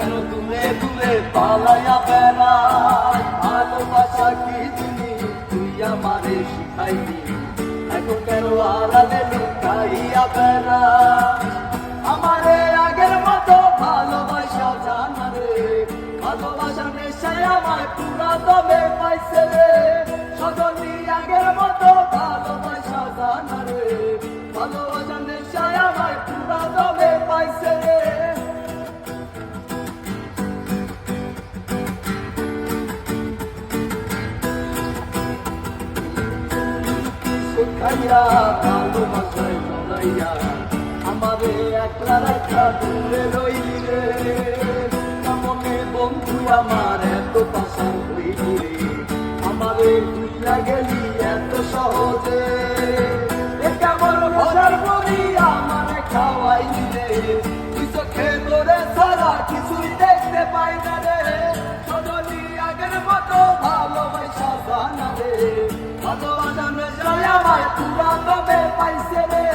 কেন দূরে দূরে পালাইয়া বেড়াই? ভালোবাসা কি জিনিস তুই আমারে শিখাইলি, এখন কেন আড়ালে লুকাইয়া বেড়াই? আমারে আগের মতো ভালোবাসা জানা রে, ভালোবাসা নেশায় আমায় পুরা দমে পাইছে রে। সজনী আগের মতো ভালোবাসা জানা রে, ভালোবাসা নেশায় আমায় পুরা দমে পাইছে রে। শিখাইয়া ভালোবাসায় জড়াইয়া আমারে একলা রাখা দূরে রইলি রে। মনে বন্ধু আমার এত পাশার হইলি রে, আমারে ভুইলা গেলি এত সহজে। কেমন ভাষার বলি আমারে খাওয়াইলি রে, তুই চোখে তোরে ছাড়া কিছুই দেখতে পাই না রে। সজনী আগের মতো ভালোবাসা জানা রে, ভালোবাসা নেশায় আমায় পুরা দমে পাইছে রে।